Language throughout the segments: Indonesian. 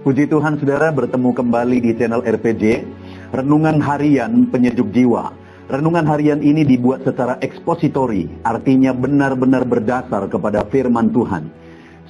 Puji Tuhan saudara, bertemu kembali di channel RPG, Renungan Harian Penyejuk Jiwa. Renungan harian ini dibuat secara ekspositori, artinya benar-benar berdasar kepada firman Tuhan.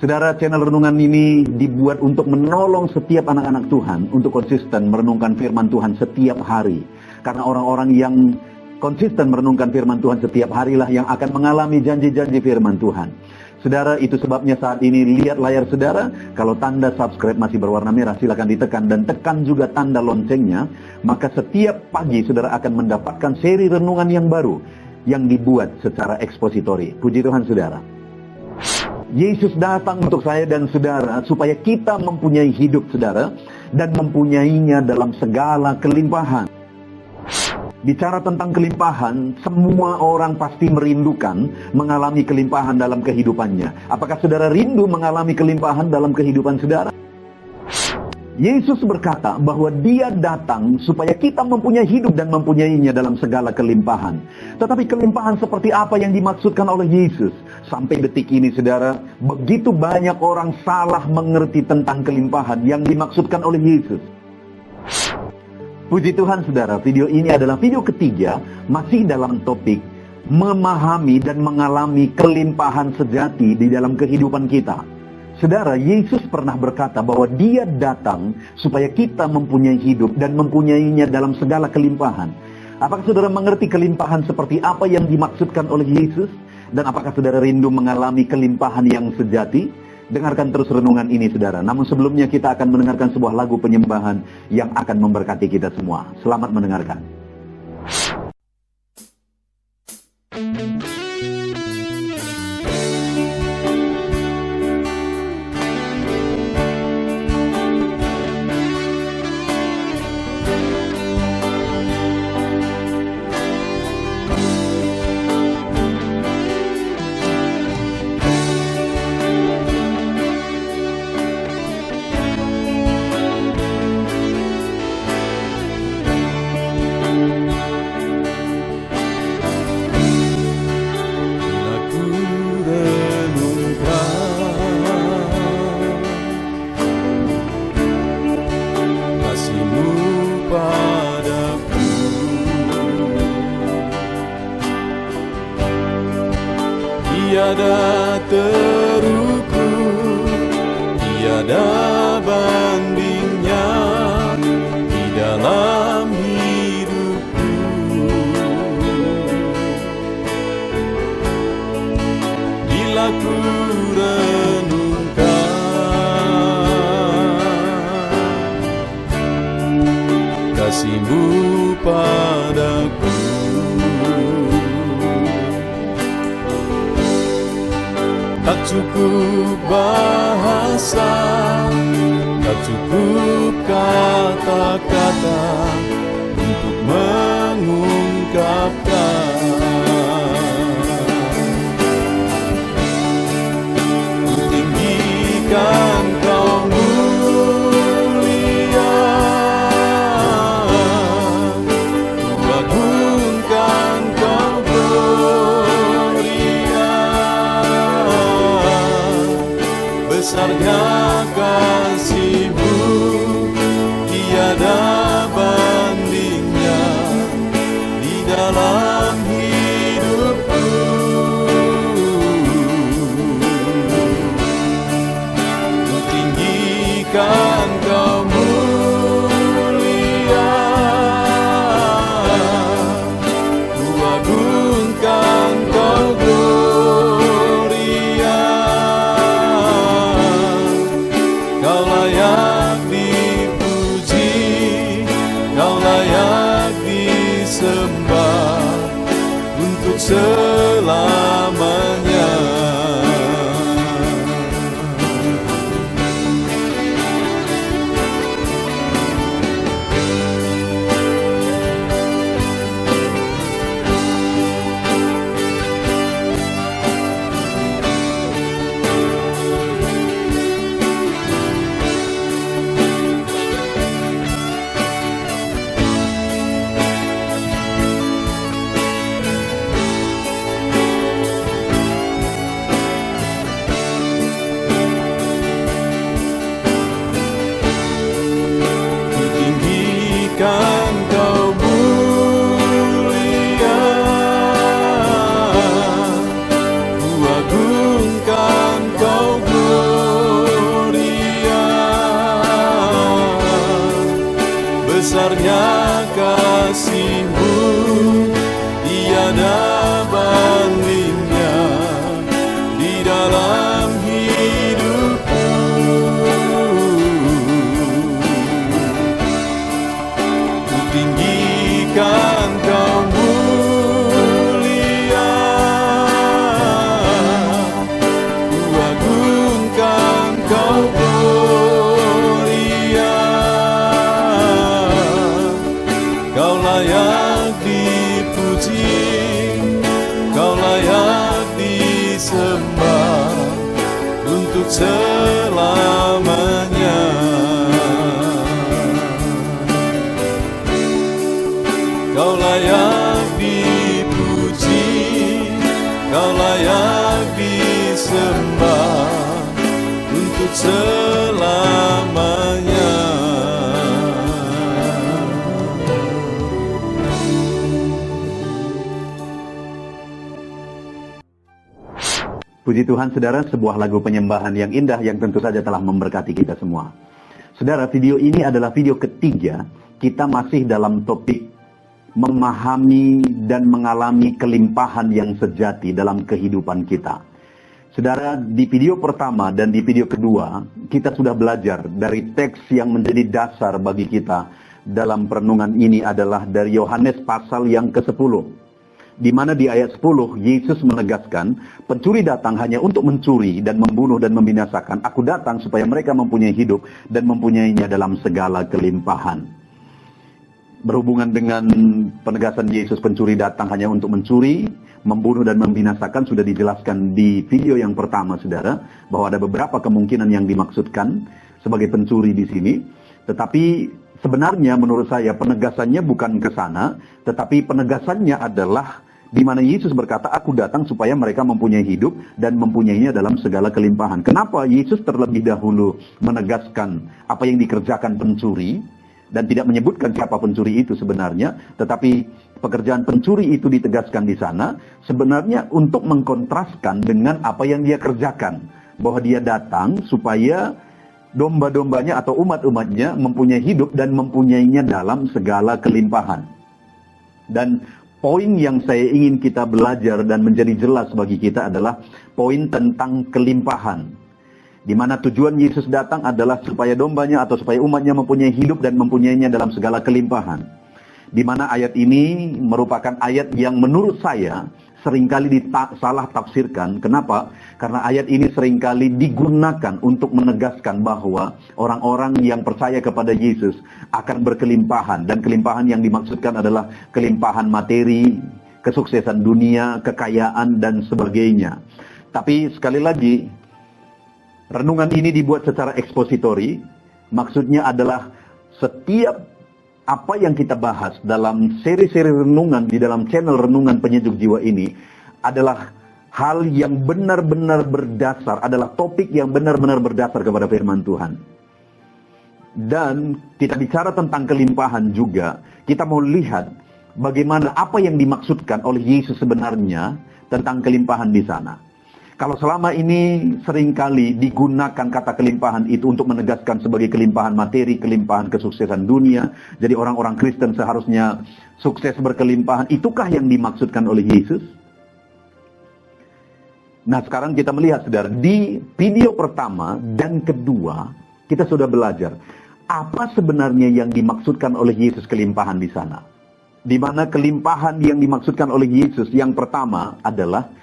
Saudara, channel renungan ini dibuat untuk menolong setiap anak-anak Tuhan untuk konsisten merenungkan firman Tuhan setiap hari. Karena orang-orang yang konsisten merenungkan firman Tuhan setiap harilah yang akan mengalami janji-janji firman Tuhan. Saudara, itu sebabnya saat ini lihat layar saudara, kalau tanda subscribe masih berwarna merah silakan ditekan dan tekan juga tanda loncengnya, maka setiap pagi saudara akan mendapatkan seri renungan yang baru yang dibuat secara ekspositori. Puji Tuhan saudara. Yesus datang untuk saya dan saudara supaya kita mempunyai hidup saudara dan mempunyainya dalam segala kelimpahan. Bicara tentang kelimpahan, semua orang pasti merindukan mengalami kelimpahan dalam kehidupannya. Apakah saudara rindu mengalami kelimpahan dalam kehidupan saudara? Yesus berkata bahwa Dia datang supaya kita mempunyai hidup dan mempunyainya dalam segala kelimpahan. Tetapi kelimpahan seperti apa yang dimaksudkan oleh Yesus? Sampai detik ini saudara, begitu banyak orang salah mengerti tentang kelimpahan yang dimaksudkan oleh Yesus. Puji Tuhan saudara, video ini adalah video ketiga masih dalam topik memahami dan mengalami kelimpahan sejati di dalam kehidupan kita. Saudara, Yesus pernah berkata bahwa Dia datang supaya kita mempunyai hidup dan mempunyainya dalam segala kelimpahan. Apakah saudara mengerti kelimpahan seperti apa yang dimaksudkan oleh Yesus? Dan apakah saudara rindu mengalami kelimpahan yang sejati? Dengarkan terus renungan ini saudara. Namun sebelumnya kita akan mendengarkan sebuah lagu penyembahan yang akan memberkati kita semua. Selamat mendengarkan. Tiada terukur, tiada bandingnya di dalam hidupku. Bila ku renungkan kasih-Mu padaku, tak cukup bahasa, tak cukup kata-kata untuk mengungkapkan. Ku tinggikan Kau mulia, ku agungkan Kau gloria. Besarnya kasih-Mu, tiada bandingnya di dalam hidupku. Ku tinggikan Kau mulia, ku agungkan Kau gloria. Kau layak indahnya kasih-Mu, tiada bandingnya di dalam hidupku. Ku tinggikan Kau mulia, ku agungkan Kau gloria. Kau layak dipuji, Kau layak disembah untuk selamanya. Kau layak dipuji, Kau layak disembah untuk selamanya. Puji Tuhan, saudara, sebuah lagu penyembahan yang indah yang tentu saja telah memberkati kita semua. Saudara, video ini adalah video ketiga kita masih dalam topik memahami dan mengalami kelimpahan yang sejati dalam kehidupan kita. Saudara, di video pertama dan di video kedua, kita sudah belajar dari teks yang menjadi dasar bagi kita dalam perenungan ini adalah dari Yohanes pasal yang ke-10. Di mana di ayat 10, Yesus menegaskan, pencuri datang hanya untuk mencuri dan membunuh dan membinasakan. Aku datang supaya mereka mempunyai hidup dan mempunyainya dalam segala kelimpahan. Berhubungan dengan penegasan Yesus, pencuri datang hanya untuk mencuri, membunuh dan membinasakan, sudah dijelaskan di video yang pertama, saudara, bahwa ada beberapa kemungkinan yang dimaksudkan sebagai pencuri di sini. Tetapi sebenarnya menurut saya penegasannya bukan ke sana, tetapi penegasannya adalah di mana Yesus berkata, aku datang supaya mereka mempunyai hidup dan mempunyainya dalam segala kelimpahan. Kenapa Yesus terlebih dahulu menegaskan apa yang dikerjakan pencuri dan tidak menyebutkan siapa pencuri itu sebenarnya, tetapi pekerjaan pencuri itu ditegaskan di sana sebenarnya untuk mengkontraskan dengan apa yang dia kerjakan, bahwa dia datang supaya domba-dombanya atau umat-umatnya mempunyai hidup dan mempunyainya dalam segala kelimpahan. Dan poin yang saya ingin kita belajar dan menjadi jelas bagi kita adalah poin tentang kelimpahan. Di mana tujuan Yesus datang adalah supaya dombanya atau supaya umatnya mempunyai hidup dan mempunyainya dalam segala kelimpahan. Di mana ayat ini merupakan ayat yang menurut saya seringkali salah tafsirkan. Kenapa? Karena ayat ini seringkali digunakan untuk menegaskan bahwa orang-orang yang percaya kepada Yesus akan berkelimpahan. Dan kelimpahan yang dimaksudkan adalah kelimpahan materi, kesuksesan dunia, kekayaan, dan sebagainya. Tapi sekali lagi, renungan ini dibuat secara ekspositori. Maksudnya adalah setiap apa yang kita bahas dalam seri-seri renungan di dalam channel Renungan Penyejuk Jiwa ini adalah hal yang benar-benar berdasar, adalah topik yang benar-benar berdasar kepada firman Tuhan. Dan kita bicara tentang kelimpahan juga, kita mau lihat bagaimana apa yang dimaksudkan oleh Yesus sebenarnya tentang kelimpahan di sana. Kalau selama ini seringkali digunakan kata kelimpahan itu untuk menegaskan sebagai kelimpahan materi, kelimpahan kesuksesan dunia. Jadi orang-orang Kristen seharusnya sukses berkelimpahan. Itukah yang dimaksudkan oleh Yesus? Nah, sekarang kita melihat, saudara, di video pertama dan kedua kita sudah belajar apa sebenarnya yang dimaksudkan oleh Yesus kelimpahan di sana. Di mana kelimpahan yang dimaksudkan oleh Yesus yang pertama adalah,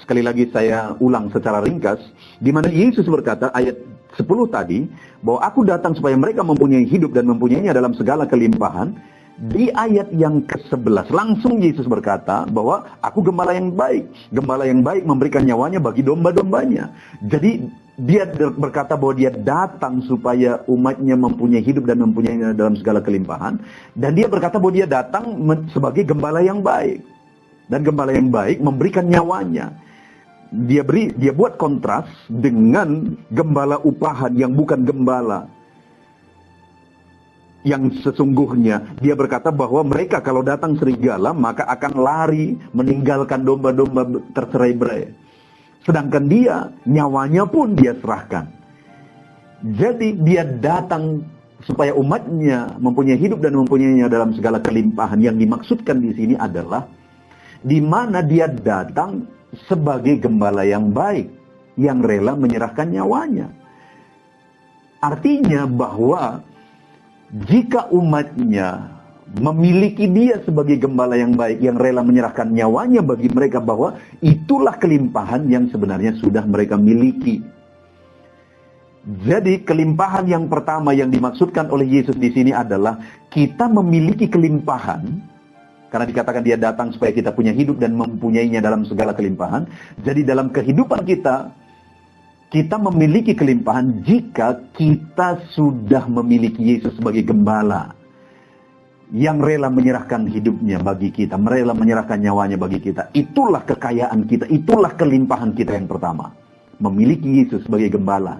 sekali lagi saya ulang secara ringkas, di mana Yesus berkata ayat 10 tadi, bahwa aku datang supaya mereka mempunyai hidup dan mempunyainya dalam segala kelimpahan. Di ayat yang ke-11 langsung Yesus berkata bahwa aku gembala yang baik. Gembala yang baik memberikan nyawanya bagi domba-dombanya. Jadi dia berkata bahwa dia datang supaya umatnya mempunyai hidup dan mempunyainya dalam segala kelimpahan. Dan dia berkata bahwa dia datang sebagai gembala yang baik. Dan gembala yang baik memberikan nyawanya. Dia buat kontras dengan gembala upahan yang bukan gembala yang sesungguhnya. Dia berkata bahwa mereka kalau datang serigala maka akan lari meninggalkan domba-domba tercerai-berai. Sedangkan dia nyawanya pun dia serahkan. Jadi dia datang supaya umatnya mempunyai hidup dan mempunyainya dalam segala kelimpahan. Yang dimaksudkan di sini adalah di mana dia datang sebagai gembala yang baik, yang rela menyerahkan nyawanya. Artinya bahwa jika umatnya memiliki dia sebagai gembala yang baik, yang rela menyerahkan nyawanya bagi mereka, bahwa itulah kelimpahan yang sebenarnya sudah mereka miliki. Jadi kelimpahan yang pertama yang dimaksudkan oleh Yesus di sini adalah kita memiliki kelimpahan, karena dikatakan dia datang supaya kita punya hidup dan mempunyainya dalam segala kelimpahan. Jadi dalam kehidupan kita memiliki kelimpahan jika kita sudah memiliki Yesus sebagai gembala yang rela menyerahkan hidupnya bagi kita, rela menyerahkan nyawanya bagi kita. Itulah kekayaan kita, itulah kelimpahan kita yang pertama. Memiliki Yesus sebagai gembala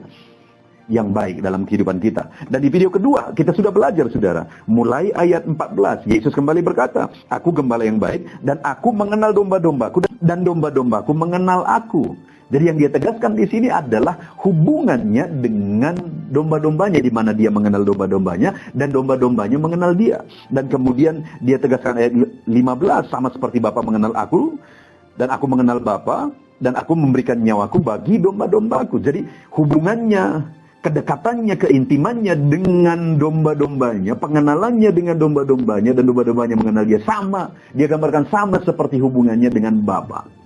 yang baik dalam kehidupan kita. Dan di video kedua, kita sudah belajar, saudara. Mulai ayat 14, Yesus kembali berkata, "Aku gembala yang baik, dan aku mengenal domba-dombaku, dan domba-dombaku mengenal aku." Jadi yang dia tegaskan di sini adalah hubungannya dengan domba-dombanya, di mana dia mengenal domba-dombanya dan domba-dombanya mengenal dia. Dan kemudian dia tegaskan ayat 15, sama seperti Bapa mengenal aku dan aku mengenal Bapa, dan aku memberikan nyawaku bagi domba-dombaku. Jadi hubungannya, kedekatannya, keintimannya dengan domba-dombanya, pengenalannya dengan domba-dombanya, dan domba-dombanya mengenal dia, sama. Dia gambarkan sama seperti hubungannya dengan Bapa.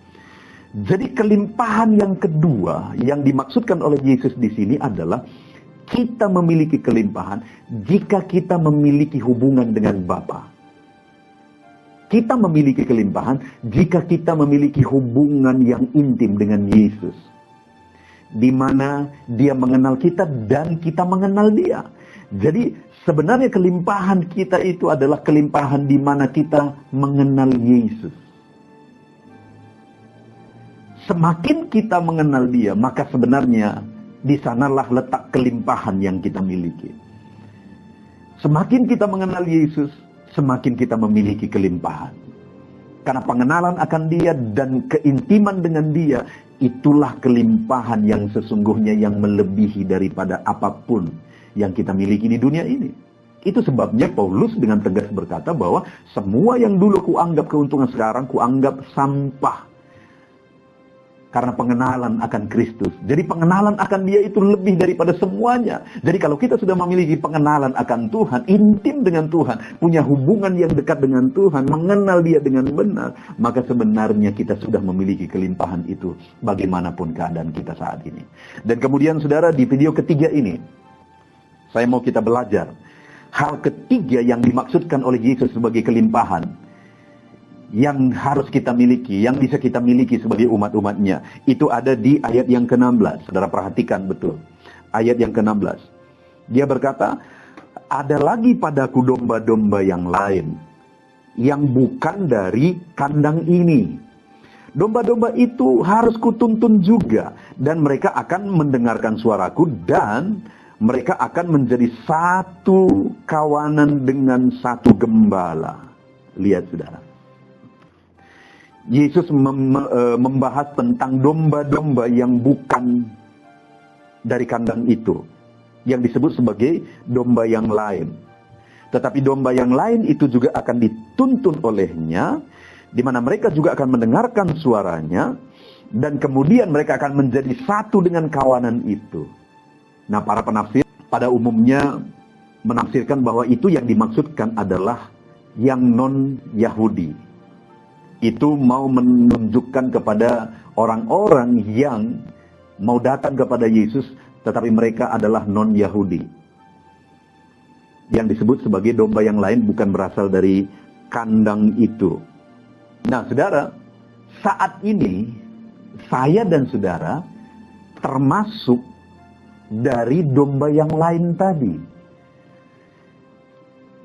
Jadi kelimpahan yang kedua yang dimaksudkan oleh Yesus di sini adalah kita memiliki kelimpahan jika kita memiliki hubungan dengan Bapa. Kita memiliki kelimpahan jika kita memiliki hubungan yang intim dengan Yesus, di mana dia mengenal kita dan kita mengenal dia. Jadi sebenarnya kelimpahan kita itu adalah kelimpahan di mana kita mengenal Yesus. Semakin kita mengenal dia, maka sebenarnya di sanalah letak kelimpahan yang kita miliki. Semakin kita mengenal Yesus, semakin kita memiliki kelimpahan. Karena pengenalan akan dia dan keintiman dengan dia, itulah kelimpahan yang sesungguhnya yang melebihi daripada apapun yang kita miliki di dunia ini. Itu sebabnya Paulus dengan tegas berkata bahwa semua yang dulu kuanggap keuntungan, sekarang kuanggap sampah. Karena pengenalan akan Kristus. Jadi pengenalan akan dia itu lebih daripada semuanya. Jadi kalau kita sudah memiliki pengenalan akan Tuhan, intim dengan Tuhan, punya hubungan yang dekat dengan Tuhan, mengenal dia dengan benar, maka sebenarnya kita sudah memiliki kelimpahan itu bagaimanapun keadaan kita saat ini. Dan kemudian saudara, di video ketiga ini, saya mau kita belajar hal ketiga yang dimaksudkan oleh Yesus sebagai kelimpahan yang harus kita miliki, yang bisa kita miliki sebagai umat-umatnya. Itu ada di ayat yang ke-16. Saudara perhatikan betul. Ayat yang ke-16. Dia berkata, "Ada lagi padaku domba-domba yang lain, yang bukan dari kandang ini. Domba-domba itu harus kutuntun juga, dan mereka akan mendengarkan suaraku, dan mereka akan menjadi satu kawanan dengan satu gembala." Lihat saudara. Yesus membahas tentang domba-domba yang bukan dari kandang itu, yang disebut sebagai domba yang lain. Tetapi domba yang lain itu juga akan dituntun olehnya, di mana mereka juga akan mendengarkan suaranya, dan kemudian mereka akan menjadi satu dengan kawanan itu. Nah, para penafsir pada umumnya menafsirkan bahwa itu yang dimaksudkan adalah yang non-Yahudi. Itu mau menunjukkan kepada orang-orang yang mau datang kepada Yesus, tetapi mereka adalah non-Yahudi. Yang disebut sebagai domba yang lain bukan berasal dari kandang itu. Nah, saudara, saat ini saya dan saudara termasuk dari domba yang lain tadi.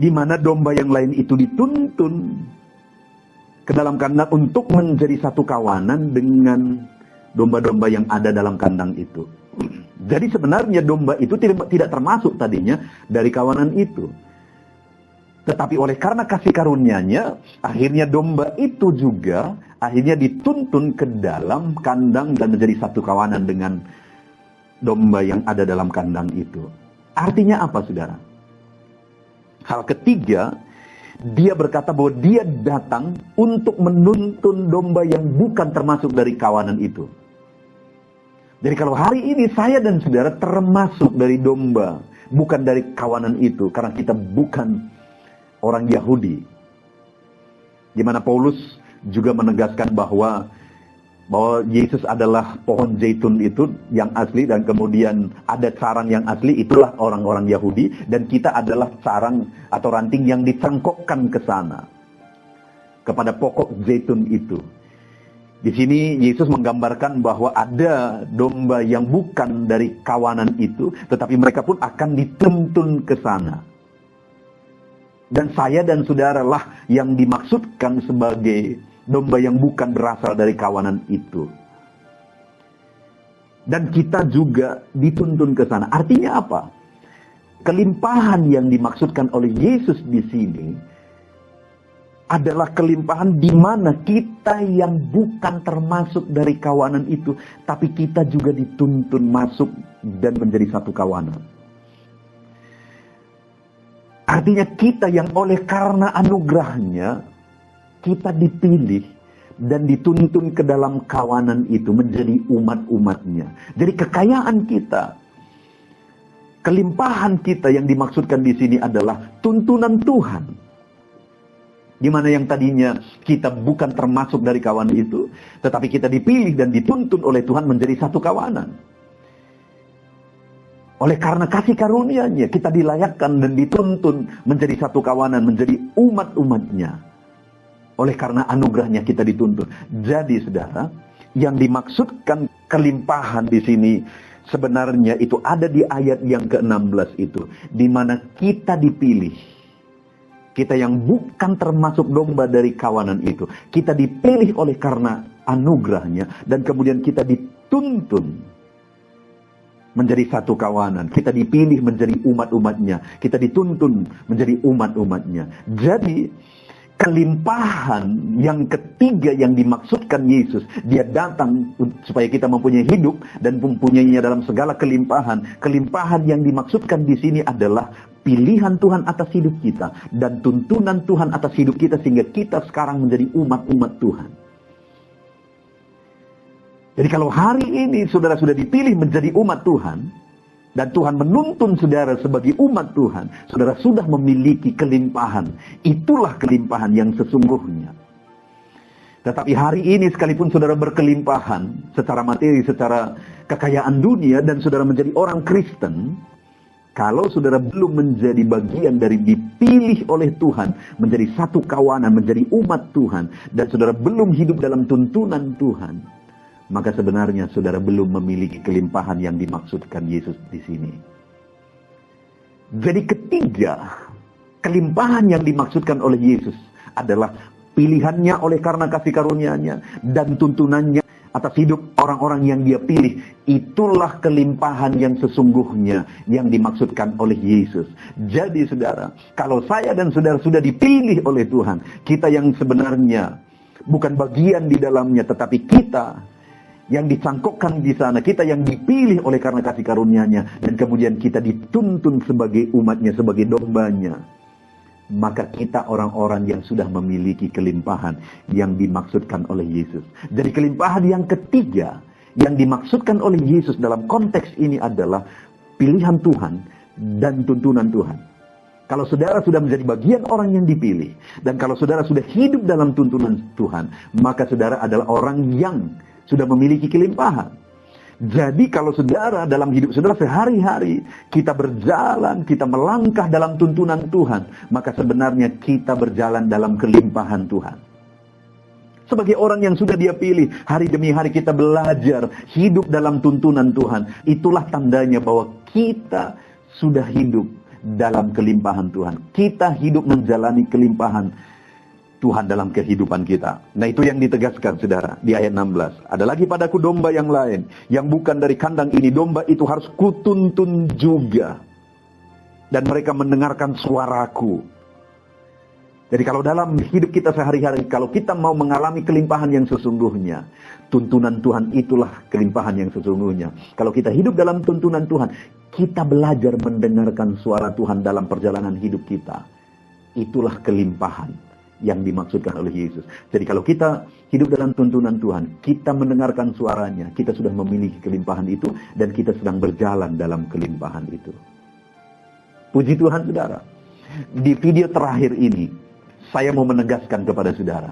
Di mana domba yang lain itu dituntun ke dalam kandang untuk menjadi satu kawanan dengan domba-domba yang ada dalam kandang itu. Jadi sebenarnya domba itu tidak termasuk tadinya dari kawanan itu. Tetapi oleh karena kasih karunia-Nya, akhirnya domba itu juga akhirnya dituntun ke dalam kandang dan menjadi satu kawanan dengan domba yang ada dalam kandang itu. Artinya apa, saudara? Hal ketiga, dia berkata bahwa dia datang untuk menuntun domba yang bukan termasuk dari kawanan itu. Jadi kalau hari ini saya dan saudara termasuk dari domba, bukan dari kawanan itu, karena kita bukan orang Yahudi. Di mana Paulus juga menegaskan bahwa Yesus adalah pohon zaitun itu yang asli, dan kemudian ada sarang yang asli, itulah orang-orang Yahudi, dan kita adalah sarang atau ranting yang dicangkokkan ke sana, kepada pokok zaitun itu. Di sini Yesus menggambarkan bahwa ada domba yang bukan dari kawanan itu, tetapi mereka pun akan dituntun ke sana. Dan saya dan saudara lah yang dimaksudkan sebagai domba yang bukan berasal dari kawanan itu. Dan kita juga dituntun ke sana. Artinya apa? Kelimpahan yang dimaksudkan oleh Yesus di sini adalah kelimpahan di mana kita yang bukan termasuk dari kawanan itu, tapi kita juga dituntun masuk dan menjadi satu kawanan. Artinya kita yang oleh karena anugerahnya, kita dipilih dan dituntun ke dalam kawanan itu menjadi umat-umatnya. Jadi kekayaan kita, kelimpahan kita yang dimaksudkan di sini adalah tuntunan Tuhan. Di mana yang tadinya kita bukan termasuk dari kawanan itu, tetapi kita dipilih dan dituntun oleh Tuhan menjadi satu kawanan. Oleh karena kasih karunia-Nya, kita dilayakkan dan dituntun menjadi satu kawanan, menjadi umat-umatnya. Oleh karena anugerahnya kita dituntun. Jadi saudara, yang dimaksudkan kelimpahan di sini sebenarnya itu ada di ayat yang ke-16 itu. Di mana kita dipilih. Kita yang bukan termasuk domba dari kawanan itu. Kita dipilih oleh karena anugerahnya. Dan kemudian kita dituntun menjadi satu kawanan. Kita dipilih menjadi umat-umatnya. Kita dituntun menjadi umat-umatnya. Jadi kelimpahan yang ketiga yang dimaksudkan Yesus, dia datang supaya kita mempunyai hidup dan mempunyainya dalam segala kelimpahan. Kelimpahan yang dimaksudkan di sini adalah pilihan Tuhan atas hidup kita dan tuntunan Tuhan atas hidup kita sehingga kita sekarang menjadi umat-umat Tuhan. Jadi kalau hari ini saudara sudah dipilih menjadi umat Tuhan, dan Tuhan menuntun saudara sebagai umat Tuhan, saudara sudah memiliki kelimpahan. Itulah kelimpahan yang sesungguhnya. Tetapi hari ini sekalipun saudara berkelimpahan secara materi, secara kekayaan dunia, dan saudara menjadi orang Kristen, kalau saudara belum menjadi bagian dari dipilih oleh Tuhan, menjadi satu kawanan, menjadi umat Tuhan, dan saudara belum hidup dalam tuntunan Tuhan, maka sebenarnya saudara belum memiliki kelimpahan yang dimaksudkan Yesus di sini. Jadi ketiga, kelimpahan yang dimaksudkan oleh Yesus adalah pilihannya oleh karena kasih karunia-Nya dan tuntunannya atas hidup orang-orang yang dia pilih. Itulah kelimpahan yang sesungguhnya yang dimaksudkan oleh Yesus. Jadi saudara, kalau saya dan saudara sudah dipilih oleh Tuhan, kita yang sebenarnya bukan bagian di dalamnya, tetapi kita yang dicangkokkan di sana, kita yang dipilih oleh karena kasih karunia-Nya, dan kemudian kita dituntun sebagai umatnya, sebagai dombanya, maka kita orang-orang yang sudah memiliki kelimpahan yang dimaksudkan oleh Yesus. Jadi kelimpahan yang ketiga yang dimaksudkan oleh Yesus dalam konteks ini adalah pilihan Tuhan dan tuntunan Tuhan. Kalau saudara sudah menjadi bagian orang yang dipilih, dan kalau saudara sudah hidup dalam tuntunan Tuhan, maka saudara adalah orang yang sudah memiliki kelimpahan. Jadi kalau saudara dalam hidup saudara sehari-hari kita berjalan, kita melangkah dalam tuntunan Tuhan, maka sebenarnya kita berjalan dalam kelimpahan Tuhan. Sebagai orang yang sudah dia pilih, hari demi hari kita belajar hidup dalam tuntunan Tuhan. Itulah tandanya bahwa kita sudah hidup dalam kelimpahan Tuhan. Kita hidup menjalani kelimpahan Tuhan dalam kehidupan kita. Nah, itu yang ditegaskan saudara di ayat 16. Ada lagi padaku domba yang lain, yang bukan dari kandang ini. Domba itu harus kutuntun juga, dan mereka mendengarkan suaraku. Jadi kalau dalam hidup kita sehari-hari, kalau kita mau mengalami kelimpahan yang sesungguhnya, tuntunan Tuhan itulah kelimpahan yang sesungguhnya. Kalau kita hidup dalam tuntunan Tuhan, kita belajar mendengarkan suara Tuhan dalam perjalanan hidup kita. Itulah kelimpahan yang dimaksudkan oleh Yesus. Jadi kalau kita hidup dalam tuntunan Tuhan, kita mendengarkan suaranya, kita sudah memiliki kelimpahan itu, dan kita sedang berjalan dalam kelimpahan itu. Puji Tuhan saudara. Di video terakhir ini, saya mau menegaskan kepada saudara.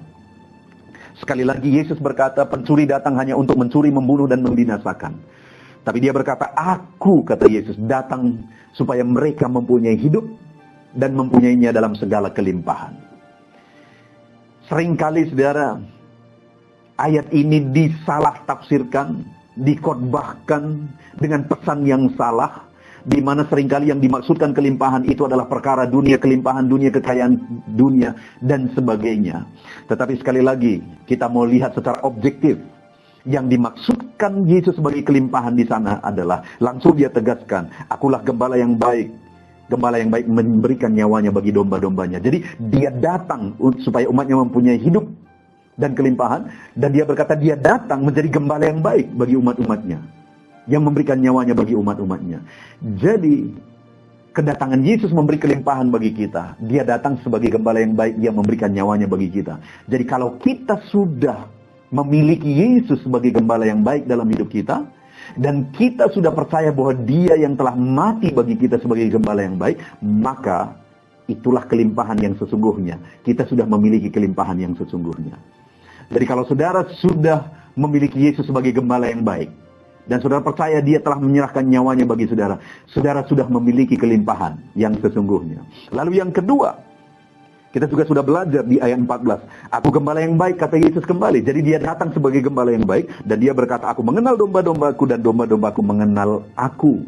Sekali lagi Yesus berkata, pencuri datang hanya untuk mencuri, membunuh, dan membinasakan. Tapi dia berkata, aku, kata Yesus, datang supaya mereka mempunyai hidup dan mempunyainya dalam segala kelimpahan. Seringkali saudara, ayat ini disalah tafsirkan, dikhotbahkan dengan pesan yang salah, di mana seringkali yang dimaksudkan kelimpahan itu adalah perkara dunia, kelimpahan dunia, kekayaan dunia, dan sebagainya. Tetapi sekali lagi, kita mau lihat secara objektif. Yang dimaksudkan Yesus sebagai kelimpahan di sana adalah, langsung dia tegaskan, akulah gembala yang baik. Gembala yang baik memberikan nyawanya bagi domba-dombanya. Jadi dia datang supaya umatnya mempunyai hidup dan kelimpahan. Dan dia berkata dia datang menjadi gembala yang baik bagi umat-umatnya, yang memberikan nyawanya bagi umat-umatnya. Jadi kedatangan Yesus memberi kelimpahan bagi kita. Dia datang sebagai gembala yang baik yang memberikan nyawanya bagi kita. Jadi kalau kita sudah memiliki Yesus sebagai gembala yang baik dalam hidup kita, dan kita sudah percaya bahwa dia yang telah mati bagi kita sebagai gembala yang baik, maka itulah kelimpahan yang sesungguhnya. Kita sudah memiliki kelimpahan yang sesungguhnya. Jadi kalau saudara sudah memiliki Yesus sebagai gembala yang baik, dan saudara percaya dia telah menyerahkan nyawanya bagi saudara, saudara sudah memiliki kelimpahan yang sesungguhnya. Lalu yang kedua, kita juga sudah belajar di ayat 14. Aku gembala yang baik, kata Yesus kembali. Jadi dia datang sebagai gembala yang baik, dan dia berkata, aku mengenal domba-dombaku dan domba-dombaku mengenal aku.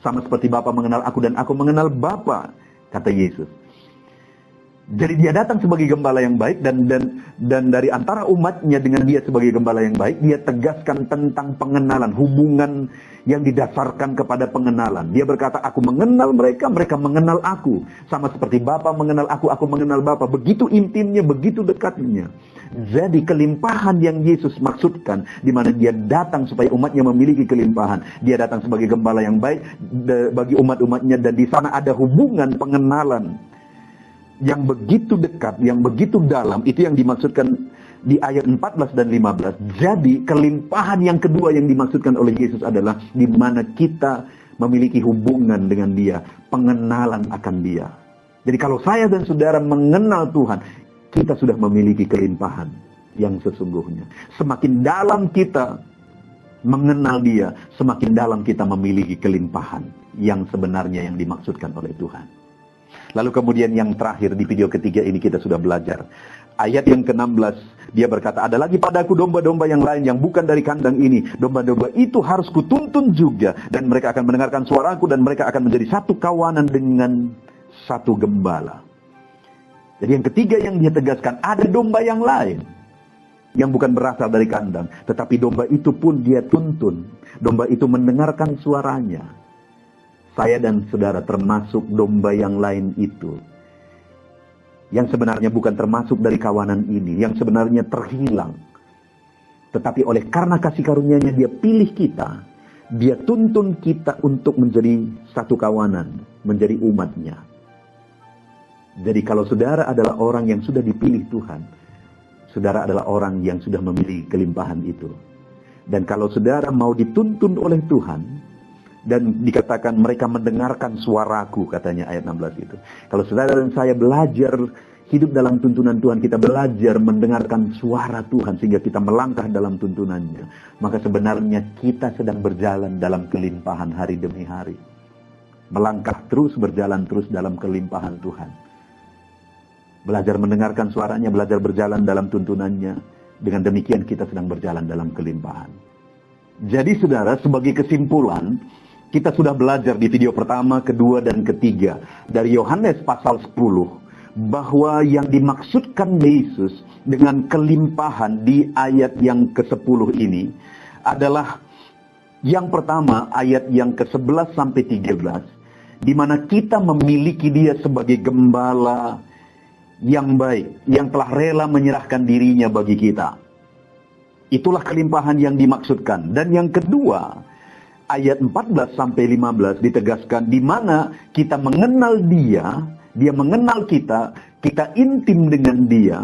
Sama seperti Bapa mengenal aku dan aku mengenal Bapa, kata Yesus. Jadi dia datang sebagai gembala yang baik, dan dari antara umatnya dengan dia sebagai gembala yang baik, dia tegaskan tentang pengenalan, hubungan yang didasarkan kepada pengenalan. Dia berkata, aku mengenal mereka, mereka mengenal aku. Sama seperti Bapa mengenal aku mengenal Bapa. Begitu intimnya, begitu dekatnya. Jadi kelimpahan yang Yesus maksudkan, di mana dia datang supaya umatnya memiliki kelimpahan. Dia datang sebagai gembala yang baik bagi umat-umatnya, dan di sana ada hubungan pengenalan yang begitu dekat, yang begitu dalam. Itu yang dimaksudkan di ayat 14 dan 15. Jadi kelimpahan yang kedua yang dimaksudkan oleh Yesus adalah di mana kita memiliki hubungan dengan dia, pengenalan akan dia. Jadi kalau saya dan saudara mengenal Tuhan, kita sudah memiliki kelimpahan yang sesungguhnya. Semakin dalam kita mengenal dia, semakin dalam kita memiliki kelimpahan yang sebenarnya yang dimaksudkan oleh Tuhan. Lalu kemudian yang terakhir di video ketiga ini kita sudah belajar. Ayat yang ke-16, dia berkata, ada lagi padaku domba-domba yang lain yang bukan dari kandang ini. Domba-domba itu harus kutuntun juga, dan mereka akan mendengarkan suaraku, dan mereka akan menjadi satu kawanan dengan satu gembala. Jadi yang ketiga yang dia tegaskan, ada domba yang lain yang bukan berasal dari kandang, tetapi domba itu pun dia tuntun. Domba itu mendengarkan suaranya. Saya dan saudara termasuk domba yang lain itu, yang sebenarnya bukan termasuk dari kawanan ini, yang sebenarnya terhilang. Tetapi oleh karena kasih karunia-Nya dia pilih kita, dia tuntun kita untuk menjadi satu kawanan, menjadi umatnya. Jadi kalau saudara adalah orang yang sudah dipilih Tuhan, saudara adalah orang yang sudah memiliki kelimpahan itu. Dan kalau saudara mau dituntun oleh Tuhan, dan dikatakan mereka mendengarkan suaraku, katanya ayat 16 itu. Kalau saudara dan saya belajar hidup dalam tuntunan Tuhan, kita belajar mendengarkan suara Tuhan sehingga kita melangkah dalam tuntunannya, maka sebenarnya kita sedang berjalan dalam kelimpahan hari demi hari. Melangkah terus, berjalan terus dalam kelimpahan Tuhan. Belajar mendengarkan suaranya, belajar berjalan dalam tuntunannya. Dengan demikian kita sedang berjalan dalam kelimpahan. Jadi saudara, sebagai kesimpulan, kita sudah belajar di video pertama, kedua, dan ketiga dari Yohanes pasal 10 bahwa yang dimaksudkan Yesus dengan kelimpahan di ayat yang ke-10 ini adalah yang pertama, ayat yang ke-11 sampai 13, di mana kita memiliki dia sebagai gembala yang baik, yang telah rela menyerahkan dirinya bagi kita. Itulah kelimpahan yang dimaksudkan. Dan yang kedua, ayat 14 sampai 15 ditegaskan di mana kita mengenal dia, dia mengenal kita, kita intim dengan Dia,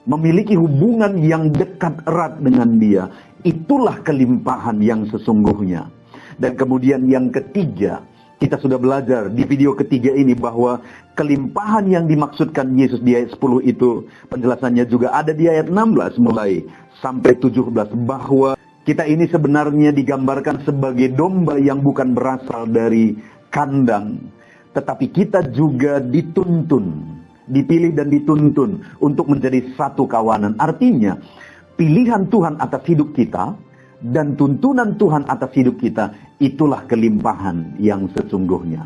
memiliki hubungan yang dekat erat dengan Dia, itulah kelimpahan yang sesungguhnya. Dan kemudian yang ketiga, kita sudah belajar di video ketiga ini bahwa kelimpahan yang dimaksudkan Yesus di ayat 10 itu, penjelasannya juga ada di ayat 16 mulai sampai 17, bahwa kita ini sebenarnya digambarkan sebagai domba yang bukan berasal dari kandang, tetapi kita juga dituntun, dipilih dan dituntun untuk menjadi satu kawanan. Artinya, pilihan Tuhan atas hidup kita dan tuntunan Tuhan atas hidup kita, itulah kelimpahan yang sesungguhnya.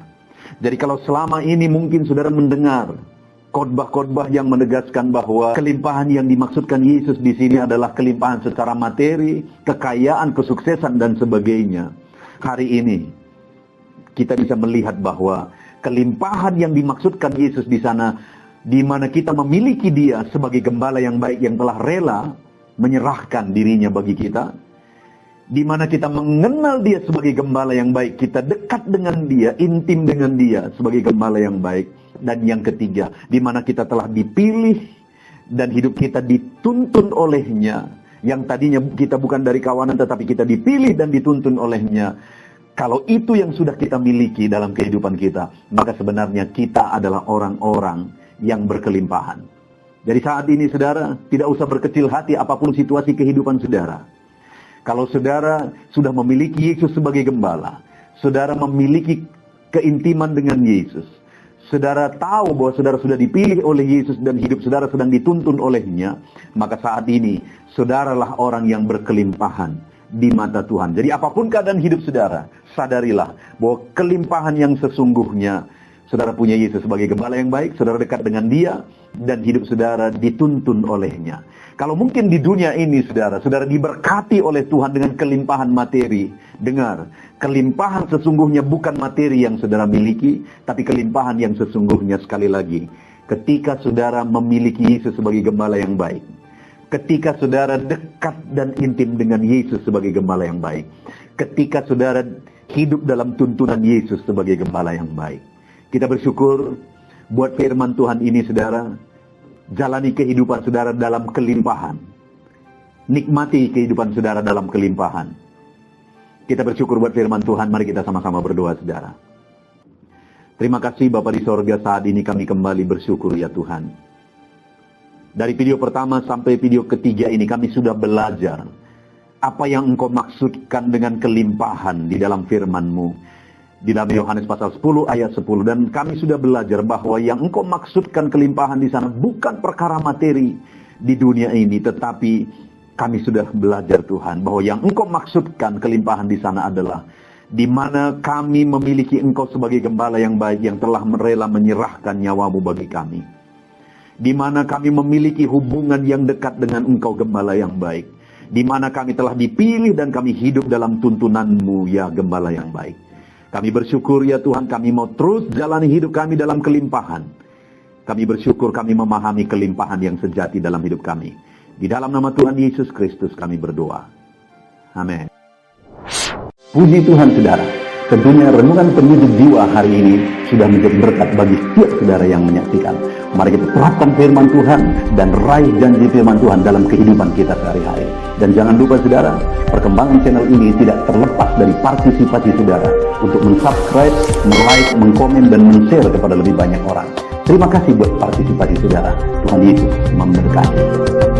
Jadi kalau selama ini mungkin saudara mendengar khotbah-khotbah yang menegaskan bahwa kelimpahan yang dimaksudkan Yesus di sini adalah kelimpahan secara materi, kekayaan, kesuksesan dan sebagainya. Hari ini kita bisa melihat bahwa kelimpahan yang dimaksudkan Yesus di sana, di mana kita memiliki Dia sebagai gembala yang baik yang telah rela menyerahkan dirinya bagi kita, di mana kita mengenal Dia sebagai gembala yang baik, kita dekat dengan Dia, intim dengan Dia sebagai gembala yang baik. Dan yang ketiga, di mana kita telah dipilih dan hidup kita dituntun olehnya, yang tadinya kita bukan dari kawanan tetapi kita dipilih dan dituntun olehnya. Kalau itu yang sudah kita miliki dalam kehidupan kita, maka sebenarnya kita adalah orang-orang yang berkelimpahan. Jadi saat ini saudara, tidak usah berkecil hati apapun situasi kehidupan saudara. Kalau saudara sudah memiliki Yesus sebagai gembala, saudara memiliki keintiman dengan Yesus, saudara tahu bahwa saudara sudah dipilih oleh Yesus dan hidup saudara sedang dituntun olehnya, maka saat ini saudaralah orang yang berkelimpahan di mata Tuhan. Jadi apapun keadaan hidup saudara, sadarilah bahwa kelimpahan yang sesungguhnya, saudara punya Yesus sebagai gembala yang baik, saudara dekat dengan Dia, dan hidup saudara dituntun olehnya. Kalau mungkin di dunia ini saudara diberkati oleh Tuhan dengan kelimpahan materi, dengar, kelimpahan sesungguhnya bukan materi yang saudara miliki, tapi kelimpahan yang sesungguhnya sekali lagi, ketika saudara memiliki Yesus sebagai gembala yang baik. Ketika saudara dekat dan intim dengan Yesus sebagai gembala yang baik. Ketika saudara hidup dalam tuntunan Yesus sebagai gembala yang baik. Kita bersyukur buat firman Tuhan ini saudara. Jalani kehidupan saudara dalam kelimpahan. Nikmati kehidupan saudara dalam kelimpahan. Kita bersyukur buat firman Tuhan. Mari kita sama-sama berdoa saudara. Terima kasih Bapa di sorga, saat ini kami kembali bersyukur ya Tuhan. Dari video pertama sampai video ketiga ini kami sudah belajar apa yang Engkau maksudkan dengan kelimpahan di dalam firman-Mu. Di dalam Yohanes pasal 10 ayat 10. Dan kami sudah belajar bahwa yang Engkau maksudkan kelimpahan di sana bukan perkara materi di dunia ini. Tetapi kami sudah belajar Tuhan bahwa yang Engkau maksudkan kelimpahan di sana adalah di mana kami memiliki Engkau sebagai gembala yang baik yang telah rela menyerahkan nyawa-Mu bagi kami. Di mana kami memiliki hubungan yang dekat dengan Engkau gembala yang baik. Di mana kami telah dipilih dan kami hidup dalam tuntunan-Mu ya gembala yang baik. Kami bersyukur ya Tuhan, kami mau terus jalani hidup kami dalam kelimpahan. Kami bersyukur kami memahami kelimpahan yang sejati dalam hidup kami. Di dalam nama Tuhan Yesus Kristus kami berdoa. Amin. Puji Tuhan saudara. Tentunya renungan penyejuk jiwa hari ini sudah menjadi berkat bagi setiap saudara yang menyaksikan. Mari kita terapkan firman Tuhan dan raih janji firman Tuhan dalam kehidupan kita sehari-hari. Dan jangan lupa saudara, perkembangan channel ini tidak terlepas dari partisipasi saudara untuk mensubscribe, like, mengkomen, dan men-share kepada lebih banyak orang. Terima kasih buat partisipasi saudara. Tuhan Yesus memberkati.